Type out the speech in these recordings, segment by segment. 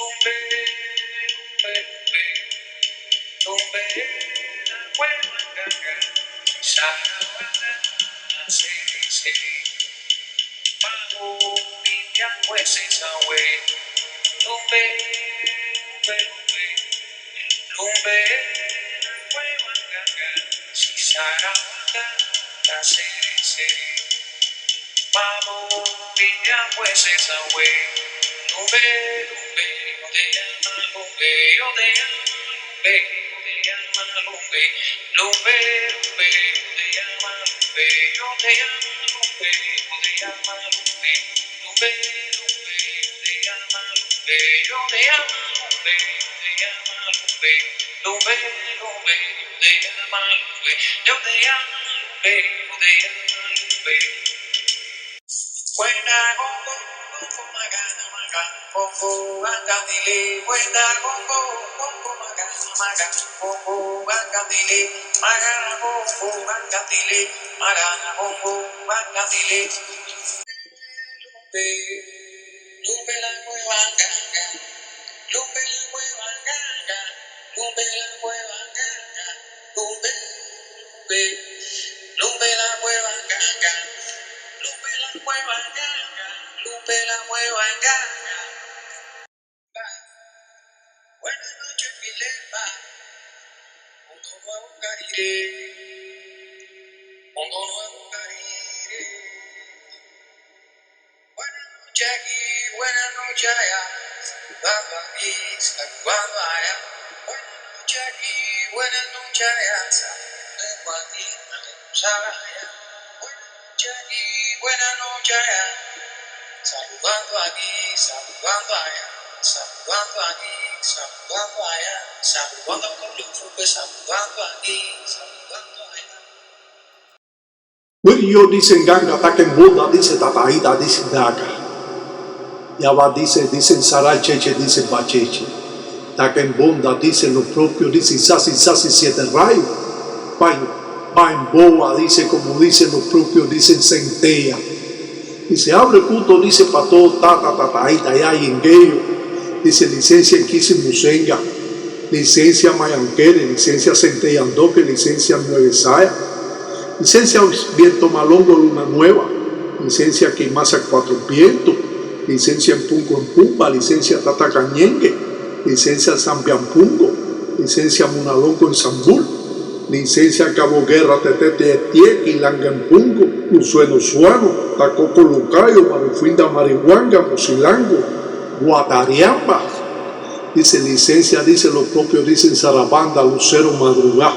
Lumbe, lumbe, la hueva gaga, sarabana, se, pago, ya pues esa way. Lumbe, lumbe, la hueva gaga, sarabana, se, pago, ya pues esa way. Lumbe, yo te llamo lumbe, yo te llamo lumbe, yo te llamo lumbe, lumbe, yo te llamo lumbe, yo te llamo lumbe, yo te llamo lumbe, lumbe, yo te llamo lumbe, yo te llamo lumbe, lumbe, yo te llamo lumbe, yo te llamo lumbe. When I go magana bongo angandili when I go magana bongo angandili magana bongo angandili magana bongo angandili lumbe la cueva ganga lumbe la cueva ganga lumbe la cueva ganga lumbe la cueva ganga lumbe la cueva ganga lumbe la cueva ganga. Buenas noches, Milemba. Mundo nuevo Carire. Mundo nuevo Carire. Buenas noches aquí, buenas noches allá. Saludando aquí, saludando allá. Buenas noches aquí, buenas noches allá. Saludando aquí, saludando allá. Buenas noches aquí, buenas noches allá. Saludando aquí, saludando allá. Saludando aquí, saludando allá, saludando con los saludando aquí, saludando allá. Wilio dice Ganga, Taken Buda, dice Tataída, dice Daga. Yaba dice Sarai Cheche, dice Bacheche. Taken Bunda, dice lo propio, dice Sasi, siete rayos. Pain Boa, dice como dicen los propios, dicen Centella. Dice abre puto, dice Pato, Tataída, ya y Engueyo. Dice licencia en Kisi Musenga, licencia Mayanquere, licencia Centellandoque, licencia Nueve Saya, licencia Viento Malongo Luna Nueva, licencia Quimasa Cuatro Vientos, licencia en Punco en Pumba, licencia Tata Cañengue, licencia Zampiampungo, licencia Munalongo en Zambul, licencia Cabo Guerra Tetete Etie, Quilanga en Pungo, Luzueno Suano, Tacoco Lucayo, Marufinda Marihuanga, Mosilango, Guatariamba, dice licencia, dice lo propio, dicen Sarabanda, Lucero Madrugá,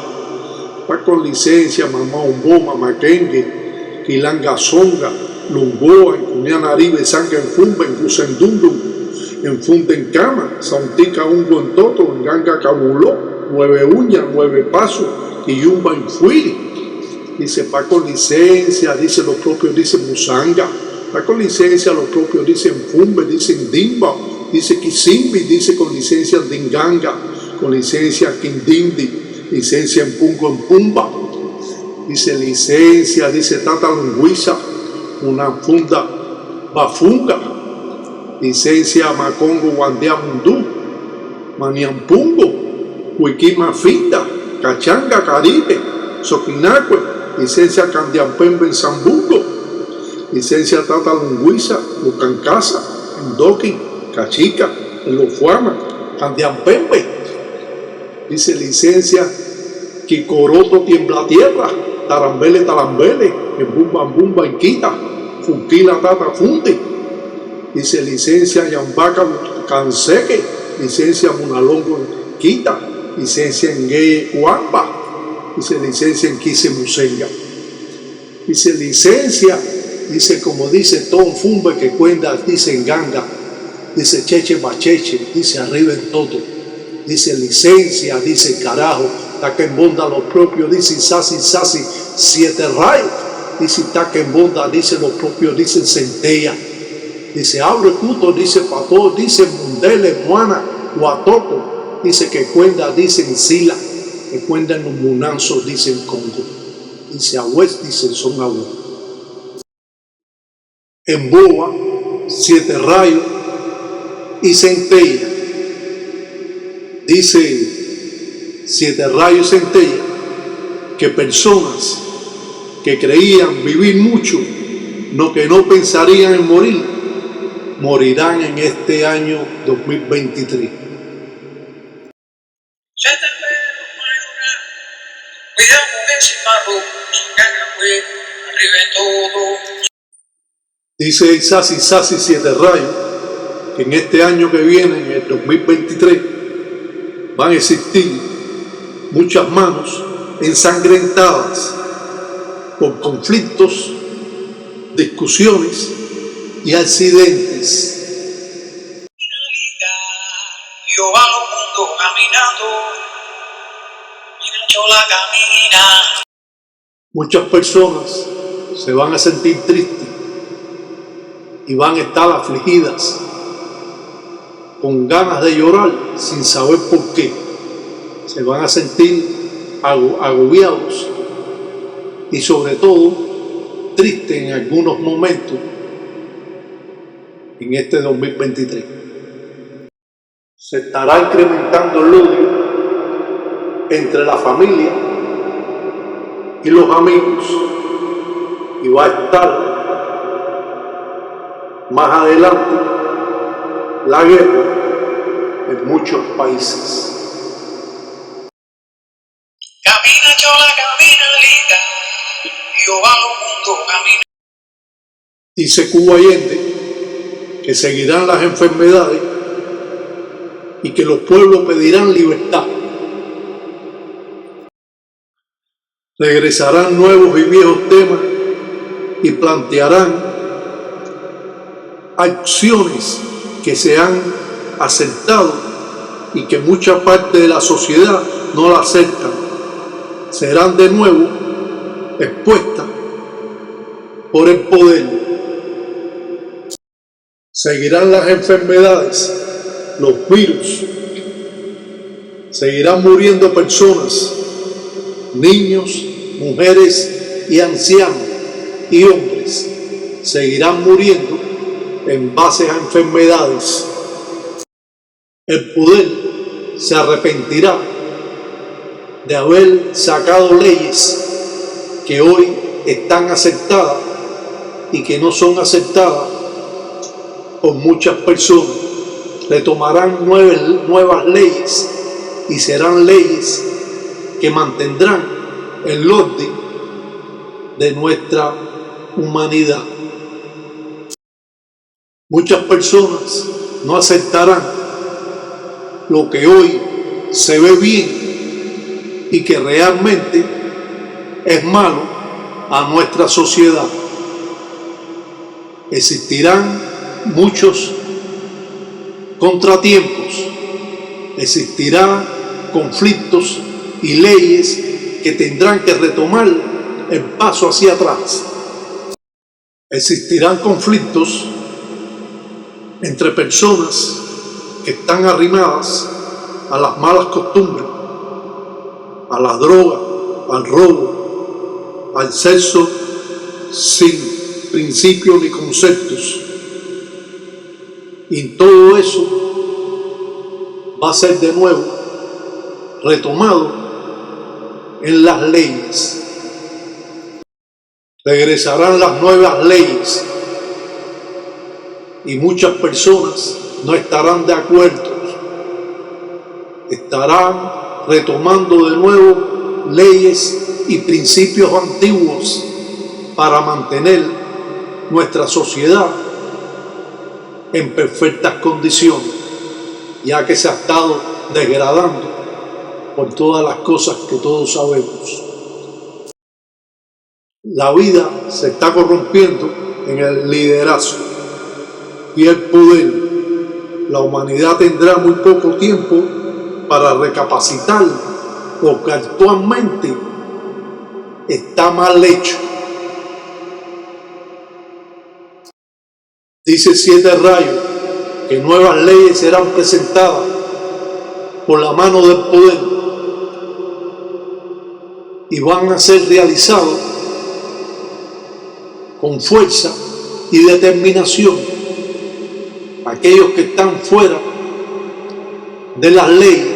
está con licencia, Mamá Umbo, Mamá Kengue, Quilanga Zonga, Lumboa, en Cunianaribe, Sanga en Fumba, en Cusendundum, en Funta en Cama, Sauntica Ungo en Toto, en Ganga Cabuló, Nueve Uñas, Nueve Pasos, y Yumba en Fuiri, dice pa con licencia, dice lo propio, dice Musanga. Está con licencia, los propios dicen Fumbe, dicen Dimba, dice Kisimbi, dice con licencia Dinganga, con licencia Kindindi, licencia en Pungo en Pumba, dice licencia, dice Tata Lungüiza, una funda Bafunga, licencia Macongo Guandea Mundú, Maniampungo, Huiquima Finda, Cachanga Caribe, Soquinacue, licencia Candiampembe en Zambungo, licencia Tata Lungüiza, Lucancasa, en Doki, Cachica, en Los Fuamas, Candiampembe. Dice licencia Kikoroto Tiembla Tierra, Tarambele, en Bumba, en Quita, Funquila Tata Funde. Dice licencia Yambaca Canseque, licencia Munalongo en Quita, licencia en Gueye Huamba, dice licencia en Quise Musenga. Dice licencia, dice como dice Tom Fumbe que cuenta, dice en Ganga, dice Cheche Bacheche, dice arriba en todo, dice licencia, dice carajo, Taquembonda lo propio, dice Sasi, siete rayos, dice Taquembonda, dice lo propio, dice Centella, dice abre puto, dice Pato, dice Mundele, Moana, Huatoco, dice que cuenta, dice en Sila, que cuenta en los Munanzos, dice en Congo, dice Agüez, dice son Agüez. En Boa, siete rayos y Centella, Dice Siete Rayos Centella que personas que creían vivir mucho, que no pensarían en morir, morirán en este año 2023. Cuidado con ese marro, arriba de todo. Dice Isasi Siete Rayos que en este año que viene, en el 2023, van a existir muchas manos ensangrentadas por conflictos, discusiones y accidentes. Yo va al mundo caminando, la camina. Muchas personas se van a sentir tristes y van a estar afligidas, con ganas de llorar sin saber por qué. Se van a sentir agobiados y sobre todo tristes en algunos momentos en este 2023. Se estará incrementando el odio entre la familia y los amigos y va a estar más adelante la guerra en muchos países. Camina chola, camina linda, yo va al mundo camina. Dice Cuba Allende que seguirán las enfermedades y que los pueblos pedirán libertad. Regresarán nuevos y viejos temas y plantearán acciones que se han aceptado y que mucha parte de la sociedad no la aceptan. Serán de nuevo expuestas por el poder. Seguirán las enfermedades, los virus, seguirán muriendo personas, niños, mujeres y ancianos y hombres seguirán muriendo en base a enfermedades. El poder se arrepentirá de haber sacado leyes que hoy están aceptadas y que no son aceptadas por muchas personas. Retomarán nuevas leyes y serán leyes que mantendrán el orden de nuestra humanidad. Muchas personas no aceptarán lo que hoy se ve bien y que realmente es malo a nuestra sociedad. Existirán muchos contratiempos, existirán conflictos y leyes que tendrán que retomar el paso hacia atrás. Existirán conflictos entre personas que están arrimadas a las malas costumbres, a la droga, al robo, al sexo sin principios ni conceptos. Y todo eso va a ser de nuevo retomado en las leyes. Regresarán las nuevas leyes y muchas personas no estarán de acuerdo. Estarán retomando de nuevo leyes y principios antiguos para mantener nuestra sociedad en perfectas condiciones, ya que se ha estado degradando por todas las cosas que todos sabemos. La vida se está corrompiendo en el liderazgo y el poder. La humanidad tendrá muy poco tiempo para recapacitar lo que actualmente está mal hecho. Dice Siete Rayos que nuevas leyes serán presentadas por la mano del poder y van a ser realizadas con fuerza y determinación. Aquellos que están fuera de las leyes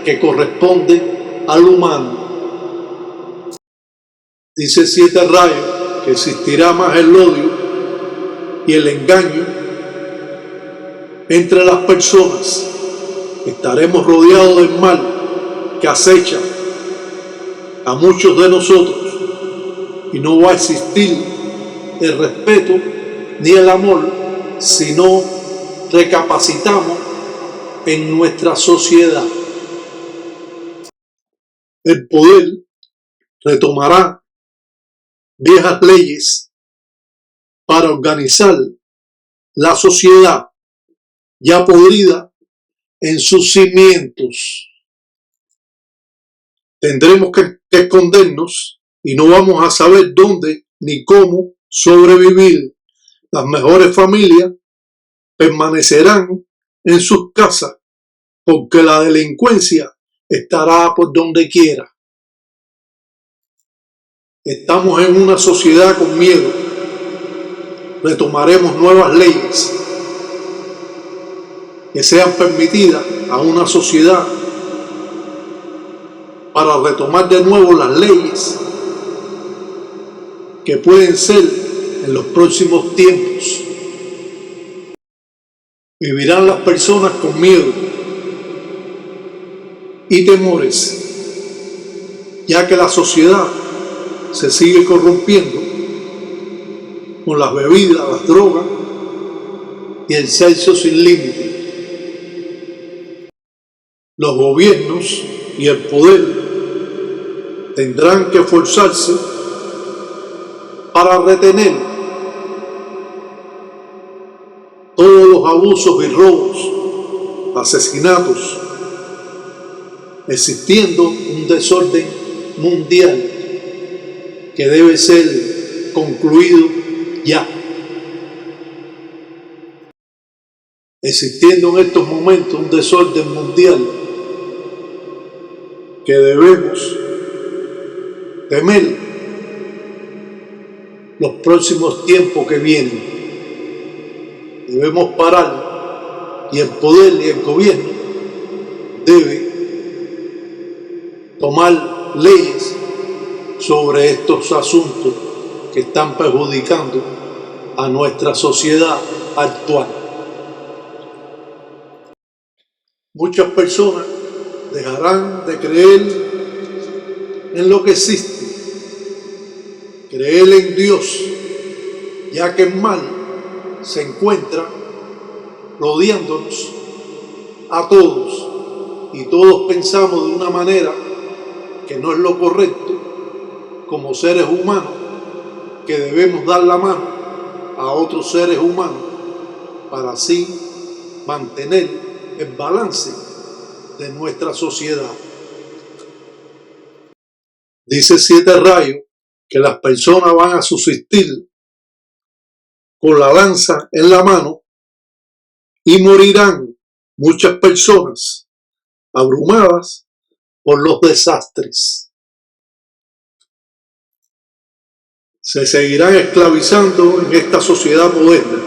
que corresponde al humano. Dice 7 rayos que existirá más el odio y el engaño entre las personas. Estaremos rodeados del mal que acecha a muchos de nosotros y no va a existir el respeto ni el amor si no recapacitamos en nuestra sociedad. El poder retomará viejas leyes para organizar la sociedad ya podrida en sus cimientos. Tendremos que escondernos y no vamos a saber dónde ni cómo sobrevivir. Las mejores familias permanecerán en sus casas porque la delincuencia estará por donde quiera. Estamos en una sociedad con miedo. Retomaremos nuevas leyes que sean permitidas a una sociedad para retomar de nuevo las leyes que pueden ser en los próximos tiempos. Vivirán las personas con miedo y temores, ya que la sociedad se sigue corrompiendo con las bebidas, las drogas y el sexo sin límite. Los gobiernos y el poder tendrán que esforzarse para retener todos los abusos y robos, asesinatos, existiendo un desorden mundial que debe ser concluido ya. Existiendo en estos momentos un desorden mundial que debemos temer los próximos tiempos que vienen. Debemos parar y el poder y el gobierno debe tomar leyes sobre estos asuntos que están perjudicando a nuestra sociedad actual. Muchas personas dejarán de creer en lo que existe, creer en Dios, ya que el mal se encuentra rodeándonos a todos y todos pensamos de una manera que no es lo correcto como seres humanos, que debemos dar la mano a otros seres humanos para así mantener el balance de nuestra sociedad. Dice 7 rayos que las personas van a subsistir con la lanza en la mano y morirán muchas personas abrumadas por los desastres. Se seguirán esclavizando en esta sociedad moderna.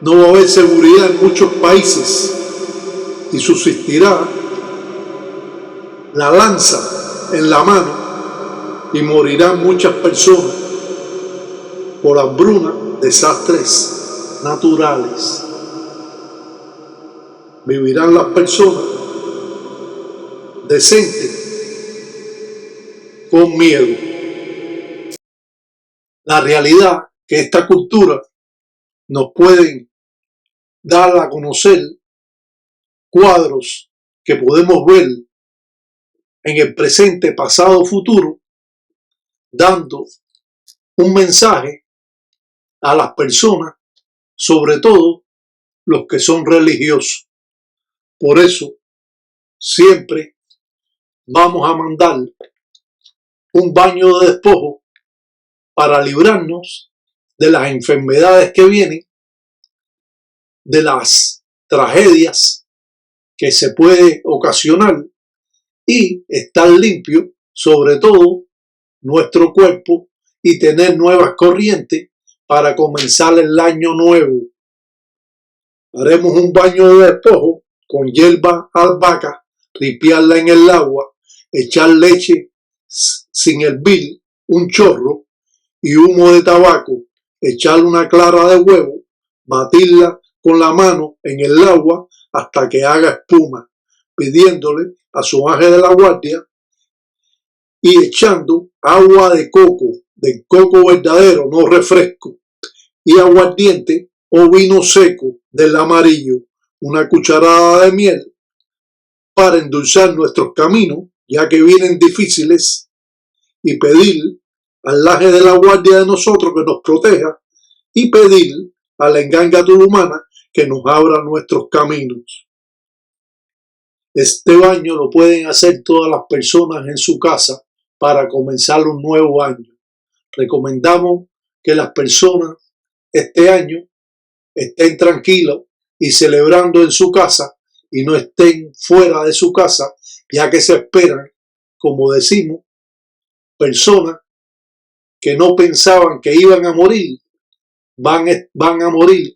No va a haber seguridad en muchos países y subsistirá la lanza en la mano y morirán muchas personas por hambruna, desastres naturales. Vivirán las personas decentes con miedo. La realidad que esta cultura nos pueden dar a conocer cuadros que podemos ver en el presente, pasado, futuro, dando un mensaje a las personas, sobre todo los que son religiosos. Por eso, siempre vamos a mandar un baño de despojo para librarnos de las enfermedades que vienen, de las tragedias que se puede ocasionar y estar limpio, sobre todo nuestro cuerpo, y tener nuevas corrientes para comenzar el año nuevo. Haremos un baño de despojo con hierba albahaca, ripiarla en el agua, echar leche sin hervir, un chorro y humo de tabaco, echarle una clara de huevo, batirla con la mano en el agua hasta que haga espuma, pidiéndole a su ángel de la guardia y echando agua de coco verdadero, no refresco, y aguardiente o vino seco del amarillo, una cucharada de miel para endulzar nuestros caminos, ya que vienen difíciles, y pedir al ángel de la guardia de nosotros que nos proteja y pedir a la enganga turumana que nos abra nuestros caminos. Este baño lo pueden hacer todas las personas en su casa para comenzar un nuevo año. Recomendamos que las personas este año estén tranquilos y celebrando en su casa y no estén fuera de su casa, ya que se esperan, como decimos, personas que no pensaban que iban a morir, van a morir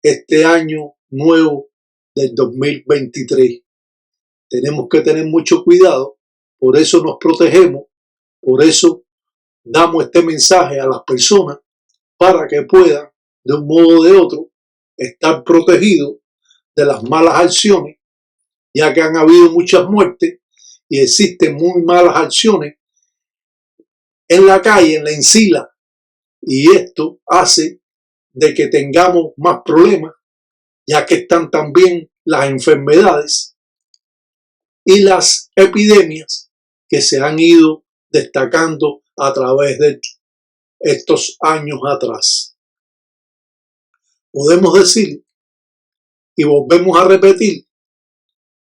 este año nuevo del 2023. Tenemos que tener mucho cuidado, por eso nos protegemos, por eso damos este mensaje a las personas para que puedan, de un modo o de otro, estar protegidos de las malas acciones, ya que han habido muchas muertes y existen muy malas acciones en la calle, en la encila, y esto hace de que tengamos más problemas, ya que están también las enfermedades y las epidemias que se han ido destacando a través de estos años atrás. Podemos decir, y volvemos a repetir,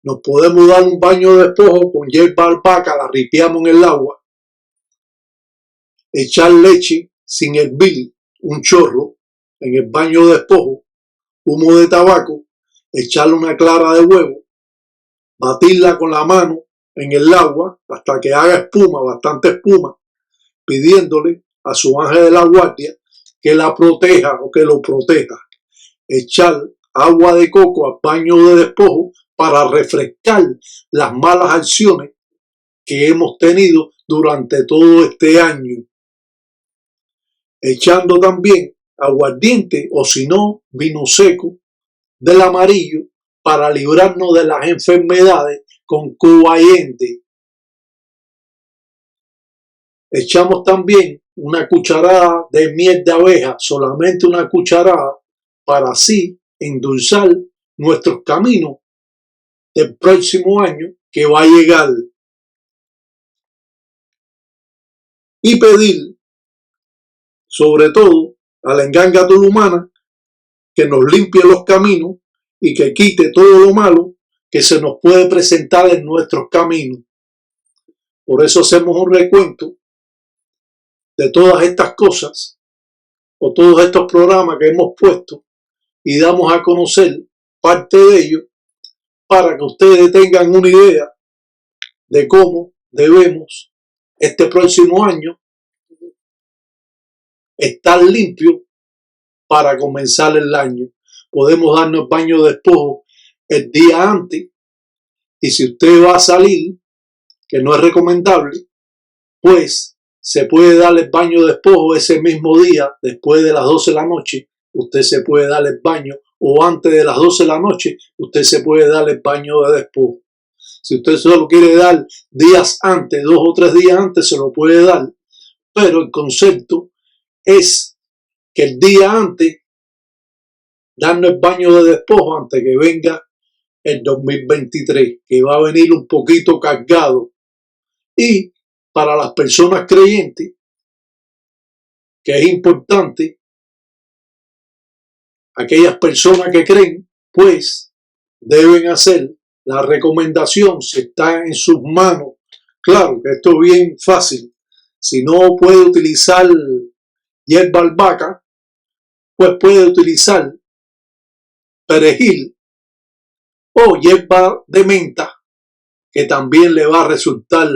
nos podemos dar un baño de despojo con hierba albahaca, la ripiamos en el agua, echar leche sin hervir, un chorro en el baño de despojo, humo de tabaco, echarle una clara de huevo, batirla con la mano en el agua hasta que haga espuma, bastante espuma, pidiéndole a su ángel de la guardia que la proteja o que lo proteja. Echar agua de coco al baño de despojo para refrescar las malas acciones que hemos tenido durante todo este año. Echando también aguardiente o si no, vino seco del amarillo para librarnos de las enfermedades con cobayente. Echamos también una cucharada de miel de abeja, solamente una cucharada, para así endulzar nuestros caminos del próximo año que va a llegar. Y pedir, sobre todo, a la enganga turumana que nos limpie los caminos y que quite todo lo malo que se nos puede presentar en nuestros caminos. Por eso hacemos un recuento de todas estas cosas o todos estos programas que hemos puesto y damos a conocer parte de ellos para que ustedes tengan una idea de cómo debemos este próximo año estar limpio para comenzar el año. Podemos darnos baño de despojo el día antes y si usted va a salir, que no es recomendable, pues se puede dar el baño de despojo ese mismo día, después de las 12 de la noche, usted se puede dar el baño, o antes de las 12 de la noche, usted se puede dar el baño de despojo. Si usted solo quiere dar días antes, 2 o 3 días antes, se lo puede dar, pero el concepto es que el día antes, darnos el baño de despojo antes que venga el 2023, que va a venir un poquito cargado. Y para las personas creyentes, que es importante, aquellas personas que creen, pues deben hacer la recomendación si está en sus manos. Claro que esto es bien fácil. Si no puede utilizar hierba albahaca, pues puede utilizar perejil o hierba de menta, que también le va a resultar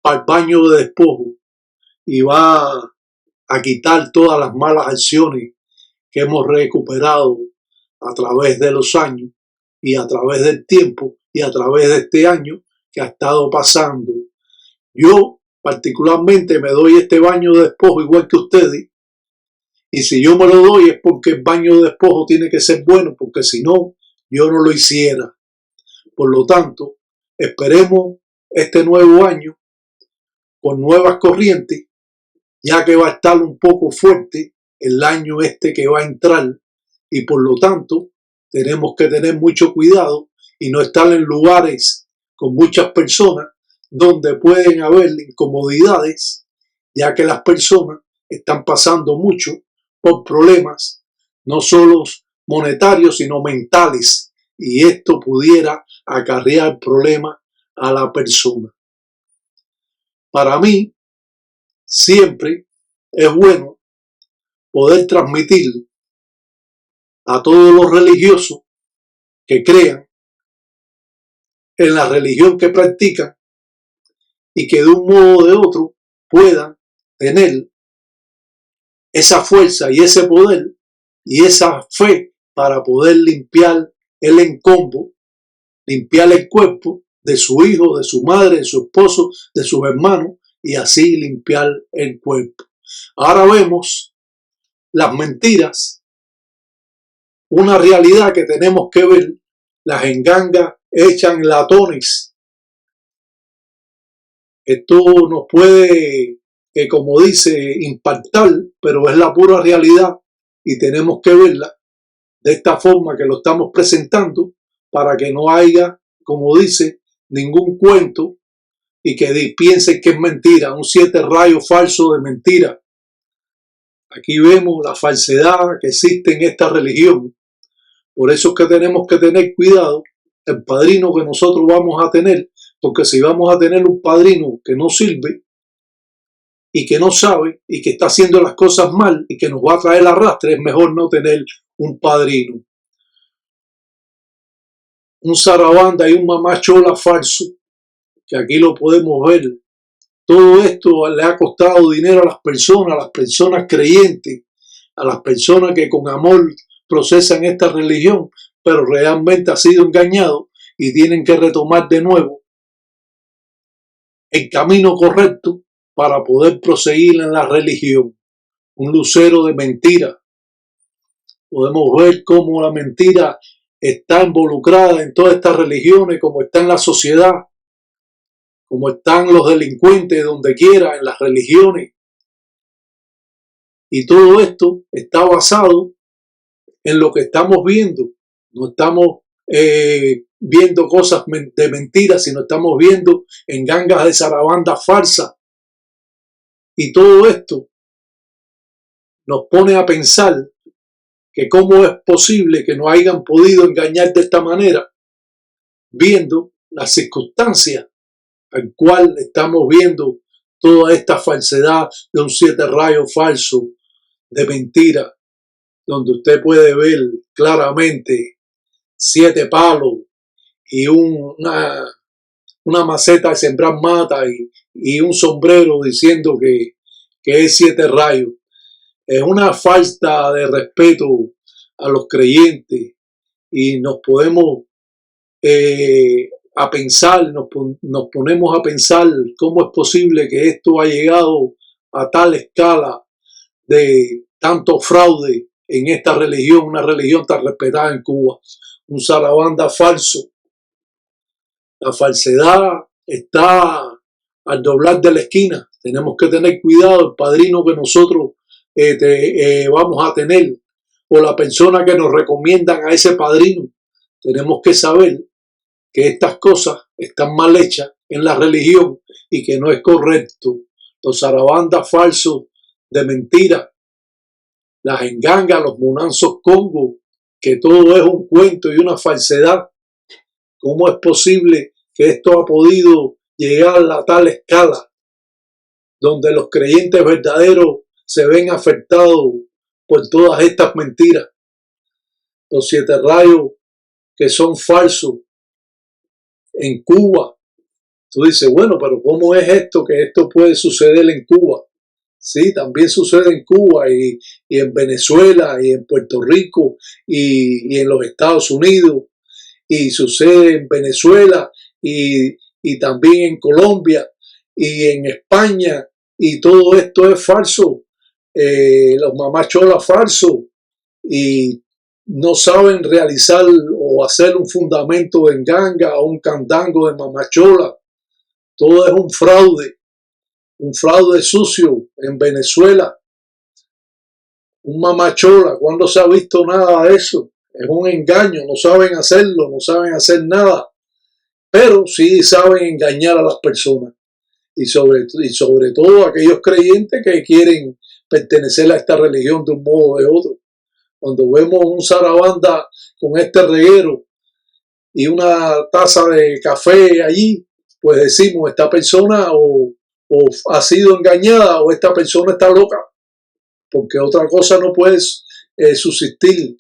para el baño de despojo y va a quitar todas las malas acciones que hemos recuperado a través de los años y a través del tiempo y a través de este año que ha estado pasando. Yo particularmente me doy este baño de despojo igual que ustedes, y si yo me lo doy es porque el baño de despojo tiene que ser bueno, porque si no, yo no lo hiciera. Por lo tanto, esperemos este nuevo año con nuevas corrientes, ya que va a estar un poco fuerte el año este que va a entrar, y por lo tanto tenemos que tener mucho cuidado y no estar en lugares con muchas personas donde pueden haber incomodidades, ya que las personas están pasando mucho por problemas, no solo monetarios, sino mentales, y esto pudiera acarrear problemas a la persona. Para mí, siempre es bueno poder transmitir a todos los religiosos que crean en la religión que practican y que de un modo o de otro puedan tener esa fuerza y ese poder y esa fe para poder limpiar el encombo, limpiar el cuerpo de su hijo, de su madre, de su esposo, de sus hermanos, y así limpiar el cuerpo. Ahora vemos las mentiras, una realidad que tenemos que ver. Las engangas hechas en latones. Esto nos puede, como dice, impactar, pero es la pura realidad y tenemos que verla de esta forma que lo estamos presentando, para que no haya, como dice, ningún cuento y que piensen que es mentira, un 7 rayos falso de mentira. Aquí vemos la falsedad que existe en esta religión. Por eso es que tenemos que tener cuidado el padrino que nosotros vamos a tener, porque si vamos a tener un padrino que no sirve y que no sabe y que está haciendo las cosas mal y que nos va a traer arrastre, es mejor no tener un padrino. Un zarabanda y un mamachola falso, que aquí lo podemos ver. Todo esto le ha costado dinero a las personas creyentes, a las personas que con amor procesan esta religión, pero realmente ha sido engañado y tienen que retomar de nuevo el camino correcto para poder proseguir en la religión. Un lucero de mentira. Podemos ver cómo la mentira está involucrada en todas estas religiones, como está en la sociedad, como están los delincuentes donde quiera, en las religiones. Y todo esto está basado en lo que estamos viendo. No estamos viendo cosas de mentiras, sino estamos viendo engangas de zarabandas falsas. Y todo esto nos pone a pensar que cómo es posible que nos hayan podido engañar de esta manera, viendo las circunstancias al cual estamos viendo toda esta falsedad de un 7 rayos falso, de mentira, donde usted puede ver claramente 7 palos y una maceta de sembrar mata y un sombrero diciendo que es 7 rayos. Es una falta de respeto a los creyentes y nos podemos a pensar, nos ponemos a pensar cómo es posible que esto ha llegado a tal escala de tanto fraude en esta religión, una religión tan respetada en Cuba. Un zarabanda falso. La falsedad está al doblar de la esquina. Tenemos que tener cuidado. El padrino que nosotros vamos a tener, o la persona que nos recomiendan a ese padrino, tenemos que saber que estas cosas están mal hechas en la religión y que no es correcto. Los zarabandas falsos de mentira, las engangas, los munanzos congos, que todo es un cuento y una falsedad. ¿Cómo es posible que esto ha podido llegar a tal escala donde los creyentes verdaderos se ven afectados por todas estas mentiras? Los 7 rayos que son falsos en Cuba. Tú dices, bueno, pero ¿cómo es esto que esto puede suceder en Cuba? Sí, también sucede en Cuba y en Venezuela y en Puerto Rico y en los Estados Unidos y sucede en Venezuela y también en Colombia y en España y todo esto es falso. Los mamacholas falsos y no saben realizar o hacer un fundamento de enganga o un candango de mamachola. Todo es un fraude sucio en Venezuela, un mamachola. ¿Cuándo se ha visto nada de eso? Es un engaño, no saben hacerlo, no saben hacer nada, pero sí saben engañar a las personas y sobre todo a aquellos creyentes que quieren pertenecer a esta religión de un modo o de otro. Cuando vemos un zarabanda con este reguero y una taza de café allí, pues decimos, esta persona o ha sido engañada o esta persona está loca, porque otra cosa no puede subsistir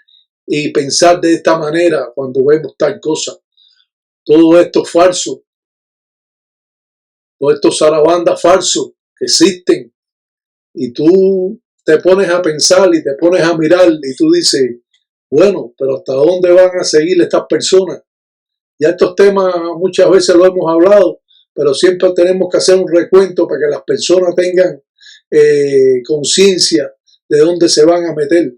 y pensar de esta manera cuando vemos tal cosa. Todo esto es falso, todos estos zarabandas falsos que existen y tú te pones a pensar y te pones a mirar y tú dices, bueno, pero ¿hasta dónde van a seguir estas personas? Ya estos temas muchas veces lo hemos hablado, pero siempre tenemos que hacer un recuento para que las personas tengan conciencia de dónde se van a meter.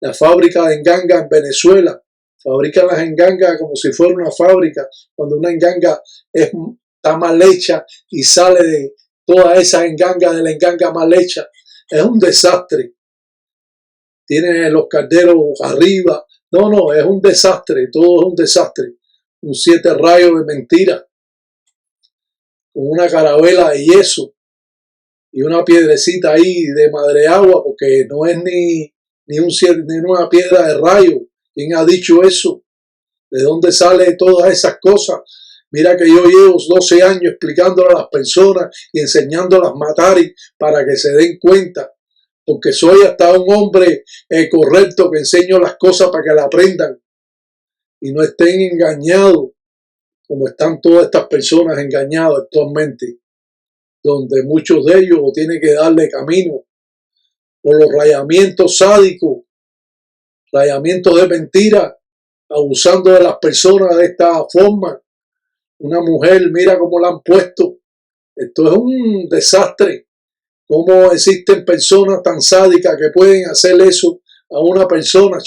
La fábrica de enganga en Venezuela fabrican las engangas como si fuera una fábrica, cuando una enganga está mal hecha y sale de toda esa enganga de la enganga mal hecha. Es un desastre. Tiene los calderos arriba. No, es un desastre, todo es un desastre. Un 7 rayos de mentira, con una carabela de yeso y una piedrecita ahí de madre agua, porque no es ni una piedra de rayo. ¿Quién ha dicho eso? ¿De dónde salen todas esas cosas? Mira que yo llevo 12 años explicándole a las personas y enseñándolas matari para que se den cuenta, porque soy hasta un hombre correcto que enseño las cosas para que la aprendan y no estén engañados como están todas estas personas engañadas actualmente, donde muchos de ellos tienen que darle camino por los rayamientos sádicos, rayamientos de mentira, abusando de las personas de esta forma. Una mujer, mira cómo la han puesto. Esto es un desastre. Cómo existen personas tan sádicas que pueden hacer eso a una persona.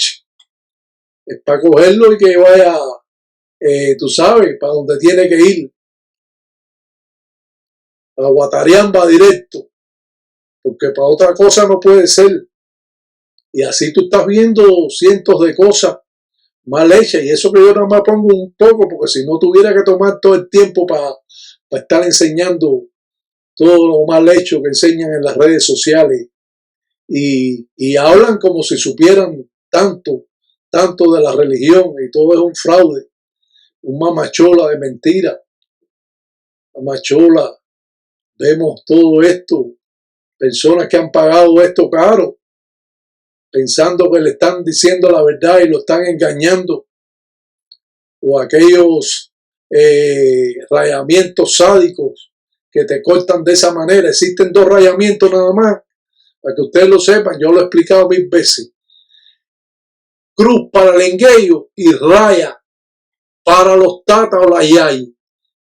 Es para cogerlo y que vaya, tú sabes, para donde tiene que ir. A Guatariamba directo. Porque para otra cosa no puede ser. Y así tú estás viendo cientos de cosas mal hechas. Y eso que yo nada más pongo un poco, porque si no tuviera que tomar todo el tiempo para estar enseñando todo lo mal hecho que enseñan en las redes sociales. Y hablan como si supieran tanto de la religión, y todo es un fraude, un mamachola de mentira. Mamachola, vemos todo esto, personas que han pagado esto caro, pensando que le están diciendo la verdad y lo están engañando, o aquellos rayamientos sádicos que te cortan de esa manera. Existen 2 rayamientos nada más, para que ustedes lo sepan, yo lo he explicado 1000 veces. Cruz para el engueyo y raya para los tatas o las yay.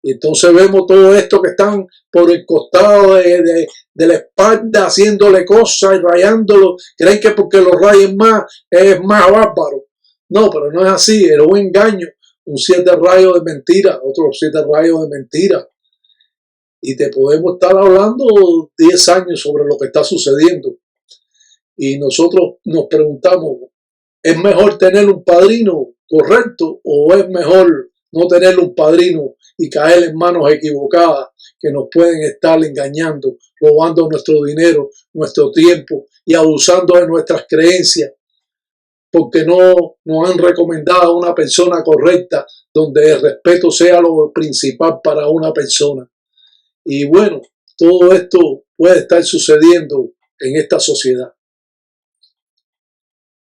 Y entonces vemos todo esto que están por el costado de la espalda haciéndole cosas y rayándolo. Creen que porque lo rayen más es más bárbaro. No, pero no es así, era un engaño. Un 7 rayos de mentira, otros 7 rayos de mentira. Y te podemos estar hablando 10 años sobre lo que está sucediendo. Y nosotros nos preguntamos, ¿es mejor tener un padrino correcto o es mejor no tener un padrino y caer en manos equivocadas que nos pueden estar engañando, robando nuestro dinero, nuestro tiempo y abusando de nuestras creencias? Porque no nos han recomendado a una persona correcta donde el respeto sea lo principal para una persona. Y bueno, todo esto puede estar sucediendo en esta sociedad.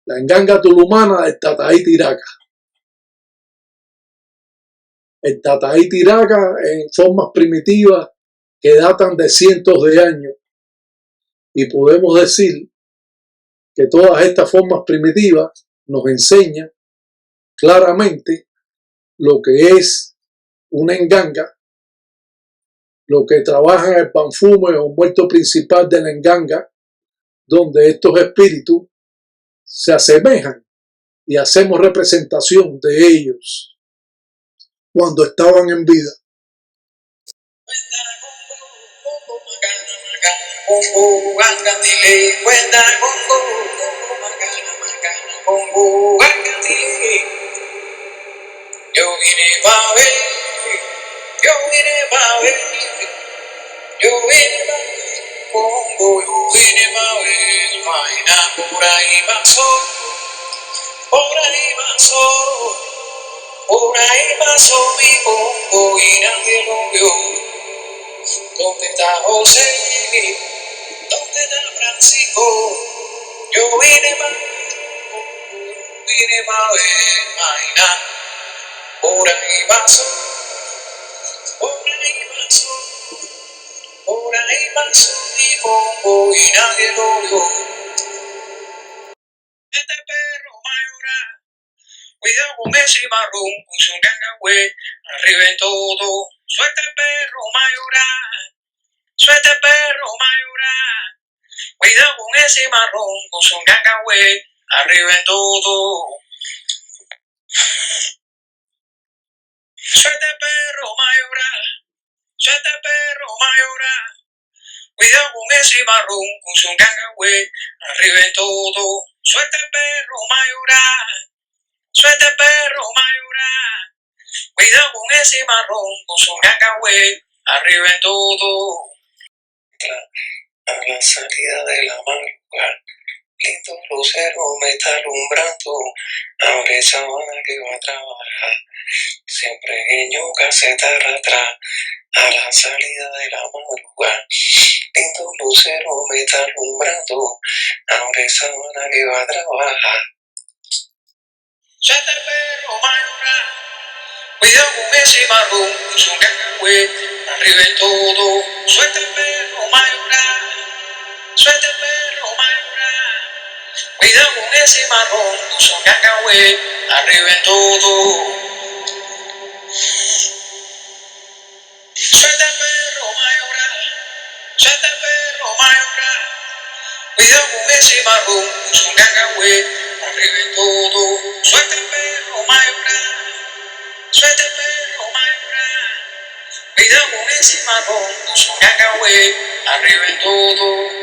La enganga tulumana del Tataí Tiraca. El Tataí Tiraca en formas primitivas que datan de cientos de años. Y podemos decir que todas estas formas primitivas nos enseñan claramente lo que es una enganga, lo que trabaja en el panfume o muerto principal de la enganga, donde estos espíritus se asemejan y hacemos representación de ellos cuando estaban en vida. Yo vine pa' ver, yo vine pa' ver, yo vine pa' ver Congo, yo vine pa' ver, vaina por ahí pasó, por ahí pasó, por ahí pasó mi Congo y nadie lo vio. ¿Dónde está José? ¿Dónde está Francisco? Yo vine pa' ver, vaina por ahí pasó, por ahí pasó, por ahí pasó mi Congo y nadie lo vio. Este perro mayoral, cuidado con ese marrón, puso un cangagüe, arriba en todo. Suelta el perro mayoral, suelta el perro mayoral, cuidado con ese marrón, puso un cangagüe, arriba en todo. Suelta el perro mayoral, suelta el perro mayoral, cuidado con ese marrón, puso un cangagüe, arriba en todo. Suelta el perro mayoral, suelta el perro mayoral, cuidado con ese marrón, puso un cangagüe, arriba en todo. A la salida de la madrugada, lindo lucero me está alumbrando, abre sabana que va a trabajar, siempre guiñoca se tarda atrás. A la salida de la madrugada, lindo lucero me está alumbrando, abre sabana que va a trabajar. Suelta el perro mayoral, cuidado con ese marrón, puso un cangagüe, arriba en todo. Suelta el perro mayoral, suelta el perro mayoral, cuidado con ese marrón, puso un cangagüe, arriba en todo. Suelta el perro mayoral, suelta el perro mayoral, cuidado con ese marrón, puso un cangagüe, arriba en todo. Suelta el perro mayoral, suelta el perro mayoral, cuidado con ese marrón, puso un cangagüe, arriba en todo.